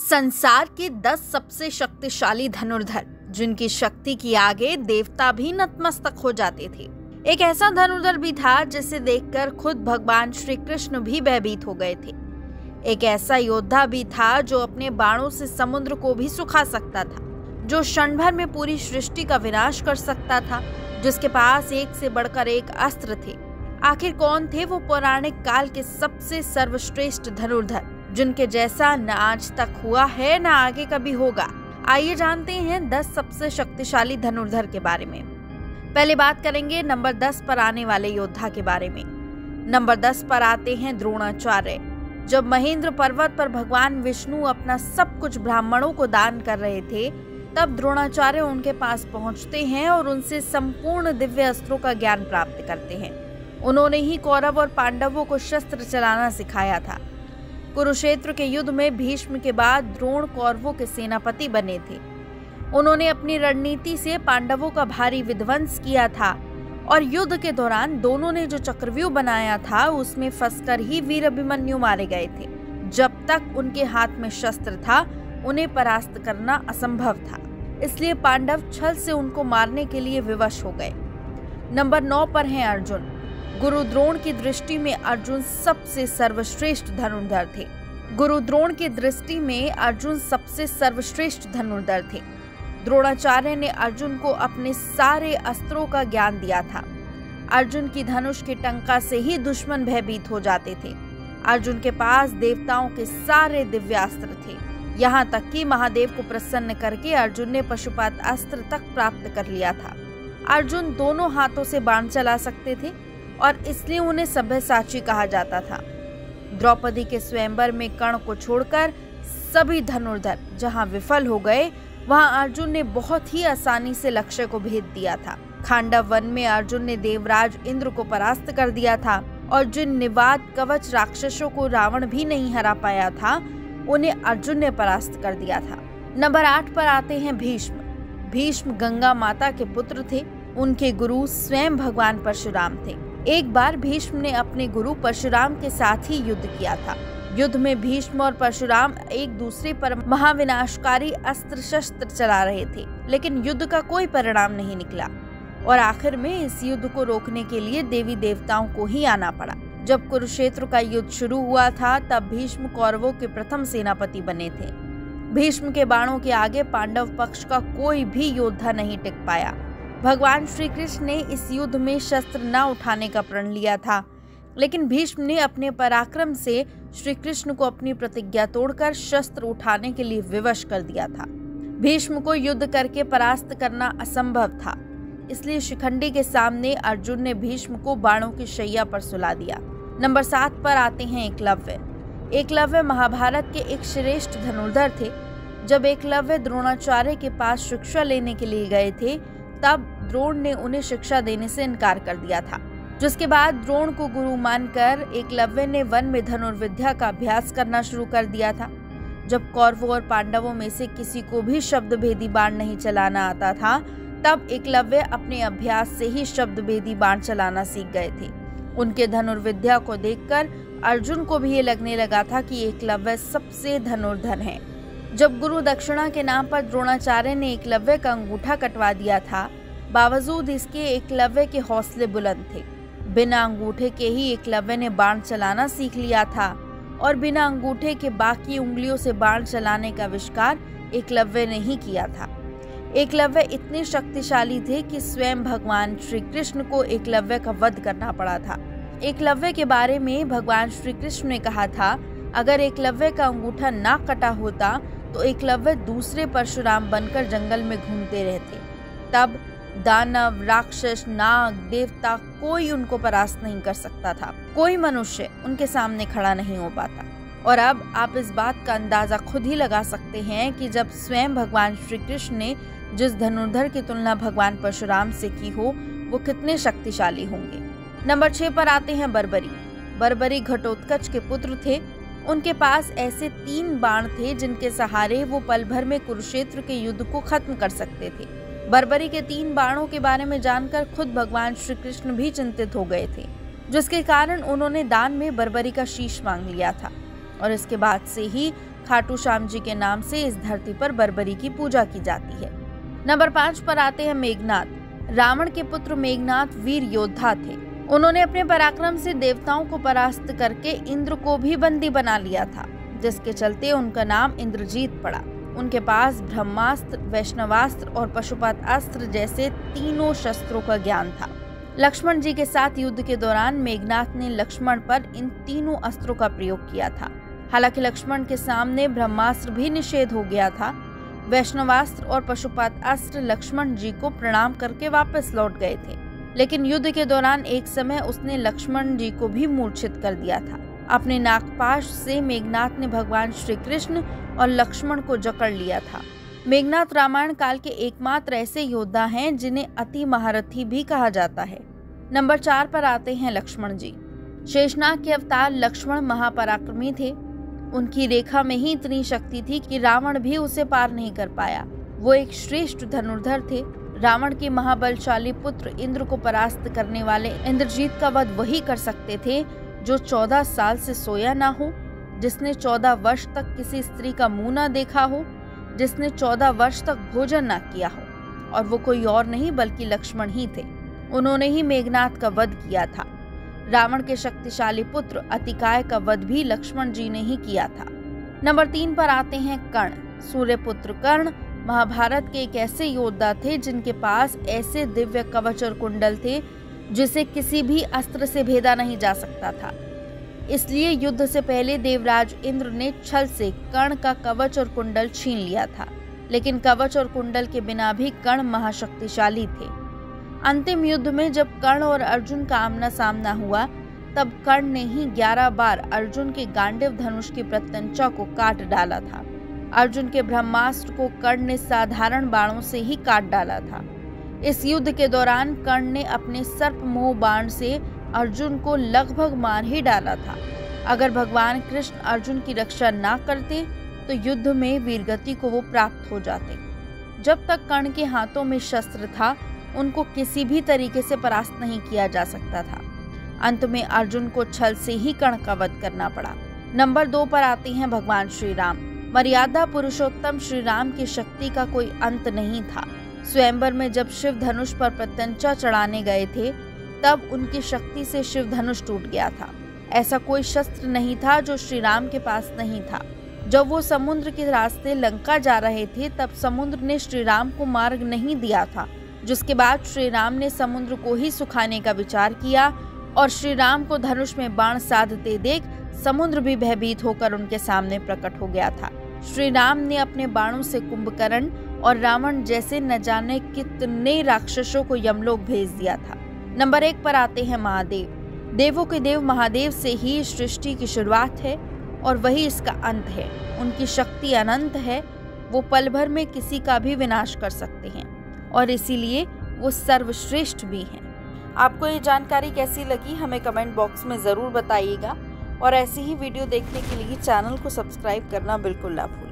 संसार के 10 सबसे शक्तिशाली धनुर्धर जिनकी शक्ति के आगे देवता भी नतमस्तक हो जाते थे। एक ऐसा धनुर्धर भी था जिसे देखकर खुद भगवान श्री कृष्ण भी भयभीत हो गए थे। एक ऐसा योद्धा भी था जो अपने बाणों से समुद्र को भी सुखा सकता था, जो क्षण भर में पूरी सृष्टि का विनाश कर सकता था, जिसके पास एक से बढ़कर एक अस्त्र थे। आखिर कौन थे वो पौराणिक काल के सबसे सर्वश्रेष्ठ धनुर्धर जिनके जैसा न आज तक हुआ है न आगे कभी होगा। आइए जानते हैं 10 सबसे शक्तिशाली धनुर्धर के बारे में। पहले बात करेंगे नंबर 10 पर आने वाले योद्धा के बारे में। नंबर 10 पर आते हैं द्रोणाचार्य। जब महेंद्र पर्वत पर भगवान विष्णु अपना सब कुछ ब्राह्मणों को दान कर रहे थे, तब द्रोणाचार्य उनके पास पहुंचते हैं और उनसे संपूर्ण दिव्य अस्त्रों का ज्ञान प्राप्त करते हैं। उन्होंने ही कौरव और पांडवों को शस्त्र चलाना सिखाया था। कुरुक्षेत्र के युद्ध में भीष्म के बाद द्रोण कौरवों के सेनापति बने थे। उन्होंने अपनी रणनीति से पांडवों का भारी विध्वंस किया था और युद्ध के दौरान दोनों ने जो चक्रव्यूह बनाया था उसमें फंसकर ही वीर अभिमन्यु मारे गए थे। जब तक उनके हाथ में शस्त्र था उन्हें परास्त करना असंभव था, इसलिए पांडव छल से उनको मारने के लिए विवश हो गए। नंबर 9 पर हैं अर्जुन। गुरु द्रोण की दृष्टि में अर्जुन सबसे सर्वश्रेष्ठ धनुर्धर थे। गुरु द्रोण की दृष्टि में अर्जुन सबसे सर्वश्रेष्ठ धनुर्धर थे। द्रोणाचार्य ने अर्जुन को अपने सारे अस्त्रों का ज्ञान दिया था। अर्जुन की धनुष की टंका से ही दुश्मन भयभीत हो जाते थे। अर्जुन के पास देवताओं के सारे दिव्यास्त्र थे। यहाँ तक कि महादेव को प्रसन्न करके अर्जुन ने पशुपात अस्त्र तक प्राप्त कर लिया था। अर्जुन दोनों हाथों से बाण चला सकते थे और इसलिए उन्हें सभ्यसाची कहा जाता था। द्रौपदी के स्वयंवर में कर्ण को छोड़कर सभी धनुर्धर जहां विफल हो गए, वहां अर्जुन ने बहुत ही आसानी से लक्ष्य को भेद दिया था। खांडव वन में अर्जुन ने देवराज इंद्र को परास्त कर दिया था और जिन निवात कवच राक्षसों को रावण भी नहीं हरा पाया था, उन्हें अर्जुन ने परास्त कर दिया था। नंबर 8 पर आते हैं भीष्म। भीष्म गंगा माता के पुत्र थे। उनके गुरु स्वयं भगवान परशुराम थे। एक बार भीष्म ने अपने गुरु परशुराम के साथ ही युद्ध किया था। युद्ध में भीष्म और परशुराम एक दूसरे पर महाविनाशकारी अस्त्र शस्त्र चला रहे थे, लेकिन युद्ध का कोई परिणाम नहीं निकला और आखिर में इस युद्ध को रोकने के लिए देवी देवताओं को ही आना पड़ा। जब कुरुक्षेत्र का युद्ध शुरू हुआ था तब भीष्म कौरवों के प्रथम सेनापति बने थे। भीष्म के बाणों के आगे पांडव पक्ष का कोई भी योद्धा नहीं टिक पाया। भगवान श्री कृष्ण ने इस युद्ध में शस्त्र न उठाने का प्रण लिया था, लेकिन भीष्म ने अपने पराक्रम से श्री कृष्ण को अपनी प्रतिज्ञा तोड़कर शस्त्र उठाने के लिए विवश कर दिया था। भीष्म को युद्ध करके परास्त करना असंभव था, इसलिए शिखंडी के सामने अर्जुन ने भीष्म को बाणों की शैया पर सुला दिया। नंबर 7 पर आते हैं एकलव्य। एकलव्य महाभारत के एक श्रेष्ठ धनुर्धर थे। जब एकलव्य द्रोणाचार्य के पास शिक्षा लेने के लिए गए थे, तब द्रोण ने उन्हें शिक्षा देने से इनकार कर दिया था, जिसके बाद द्रोण को गुरु मानकर एकलव्य ने वन में धनुर्विद्या का अभ्यास करना शुरू कर दिया था। जब कौरवों और पांडवों में से किसी को भी शब्द भेदी बाण नहीं चलाना आता था, तब एकलव्य अपने अभ्यास से ही शब्द भेदी बाण चलाना सीख गए थे। उनके धनुर्विद्या को देखकर अर्जुन को भी ये लगने लगा था कि एकलव्य सबसे धनुर्धर हैं। जब गुरु दक्षिणा के नाम पर द्रोणाचार्य ने एकलव्य का अंगूठा कटवा दिया था, बावजूद इसके एकलव्य के हौसले बुलंद थे। बिना अंगूठे के ही एकलव्य ने बाण चलाना सीख लिया था और बिना अंगूठे के बाकी उंगलियों से बाण चलाने का आविष्कार एकलव्य ने ही किया था। एकलव्य इतने शक्तिशाली थे कि स्वयं भगवान श्री कृष्ण को एकलव्य का वध करना पड़ा था। एकलव्य के बारे में भगवान श्री कृष्ण ने कहा था, अगर एकलव्य का अंगूठा ना कटा होता तो एकलव्य दूसरे परशुराम बनकर जंगल में घूमते रहते। तब दानव, राक्षस, नाग, देवता कोई उनको परास्त नहीं कर सकता था। कोई मनुष्य उनके सामने खड़ा नहीं हो पाता। और अब आप इस बात का अंदाजा खुद ही लगा सकते हैं कि जब स्वयं भगवान श्री कृष्ण ने जिस धनुर्धर की तुलना भगवान परशुराम से की हो, वो कितने शक्तिशाली होंगे। नंबर 6 पर आते हैं बर्बरी। बर्बरी घटोत्कच के पुत्र थे। उनके पास ऐसे 3 बाण थे जिनके सहारे वो पल भर में कुरुक्षेत्र के युद्ध को खत्म कर सकते थे। बर्बरी के 3 बाणों के बारे में जानकर खुद भगवान श्री कृष्ण भी चिंतित हो गए थे, जिसके कारण उन्होंने दान में बर्बरी का शीश मांग लिया था और इसके बाद से ही खाटू श्याम जी के नाम से इस धरती पर बर्बरी की पूजा की जाती है। नंबर 5 पर आते हैं मेघनाद। रावण के पुत्र मेघनाद वीर योद्धा थे। उन्होंने अपने पराक्रम से देवताओं को परास्त करके इंद्र को भी बंदी बना लिया था, जिसके चलते उनका नाम इंद्रजीत पड़ा। उनके पास ब्रह्मास्त्र, वैष्णवास्त्र और पशुपत अस्त्र जैसे तीनों शस्त्रों का ज्ञान था। लक्ष्मण जी के साथ युद्ध के दौरान मेघनाद ने लक्ष्मण पर इन तीनों अस्त्रों का प्रयोग किया था। हालांकि लक्ष्मण के सामने ब्रह्मास्त्र भी निषेध हो गया था। वैष्णवास्त्र और पशुपत अस्त्र लक्ष्मण जी को प्रणाम करके वापस लौट गए थे, लेकिन युद्ध के दौरान एक समय उसने लक्ष्मण जी को भी मूर्छित कर दिया था। अपने नागपाश से मेघनाद ने भगवान श्री कृष्ण और लक्ष्मण को जकड़ लिया था। मेघनाद रामायण काल के एकमात्र ऐसे योद्धा हैं जिन्हें अति महारथी भी कहा जाता है। नंबर 4 पर आते हैं लक्ष्मण जी। शेषनाग के अवतार लक्ष्मण महापराक्रमी थे। उनकी रेखा में ही इतनी शक्ति थी कि रावण भी उसे पार नहीं कर पाया। वो एक श्रेष्ठ धनुर्धर थे। रावण के महाबलशाली पुत्र इंद्र को परास्त करने वाले इंद्रजीत का वध वही कर सकते थे जो 14 साल से सोया ना हो, जिसने 14 वर्ष तक किसी स्त्री का मुंह ना देखा हो, जिसने 14 वर्ष तक भोजन ना किया हो, और वो कोई और नहीं बल्कि लक्ष्मण ही थे। उन्होंने ही मेघनाद का वध किया था। रावण के शक्तिशाली पुत्र अतिकाय का वध भी लक्ष्मण जी ने ही किया था। नंबर 3 पर आते हैं कर्ण। सूर्यपुत्र कर्ण महाभारत के एक ऐसे योद्धा थे जिनके पास ऐसे दिव्य कवच और कुंडल थे जिसे किसी भी अस्त्र से भेदा नहीं जा सकता था। इसलिए युद्ध से पहले देवराज इंद्र ने छल से कर्ण का कवच और कुंडल छीन लिया था, लेकिन कवच और कुंडल के बिना भी कर्ण महाशक्तिशाली थे। अंतिम युद्ध में जब कर्ण और अर्जुन का आमना सामना हुआ, तब कर्ण ने ही 11 बार अर्जुन के गांडीव धनुष की प्रत्यंचा को काट डाला था। अर्जुन के ब्रह्मास्त्र को कर्ण ने साधारण बाणों से ही काट डाला था। इस युद्ध के दौरान कर्ण ने अपने सर्पमोह बाण से अर्जुन को लगभग मार ही डाला था। अगर भगवान कृष्ण अर्जुन की रक्षा ना करते तो युद्ध में वीरगति को वो प्राप्त हो जाते। जब तक कर्ण के हाथों में शस्त्र था, उनको किसी भी तरीके से परास्त नहीं किया जा सकता था। अंत में अर्जुन को छल से ही कर्ण का वध करना पड़ा। नंबर 2 पर आते हैं भगवान श्री राम। मर्यादा पुरुषोत्तम श्री राम की शक्ति का कोई अंत नहीं था। स्वयंवर में जब शिव धनुष पर प्रत्यंचा चढ़ाने गए थे, तब उनकी शक्ति से शिव धनुष टूट गया था। ऐसा कोई शस्त्र नहीं था जो श्री राम के पास नहीं था। जब वो समुद्र के रास्ते लंका जा रहे थे, तब समुद्र ने श्री राम को मार्ग नहीं दिया था, जिसके बाद श्री राम ने समुद्र को ही सुखाने का विचार किया और श्री राम को धनुष में बाण साधते देख समुद्र भी भयभीत होकर उनके सामने प्रकट हो गया था। श्री राम ने अपने बाणों से कुंभकर्ण और रावण जैसे न जाने कितने राक्षसों को यमलोक भेज दिया था। नंबर 1 पर आते हैं महादेव। देवों के देव महादेव से ही सृष्टि की शुरुआत है और वही इसका अंत है। उनकी शक्ति अनंत है। वो पल भर में किसी का भी विनाश कर सकते हैं और इसीलिए वो सर्वश्रेष्ठ भी हैं। आपको ये जानकारी कैसी लगी हमें कमेंट बॉक्स में ज़रूर बताइएगा और ऐसी ही वीडियो देखने के लिए चैनल को सब्सक्राइब करना बिल्कुल ना भूलें।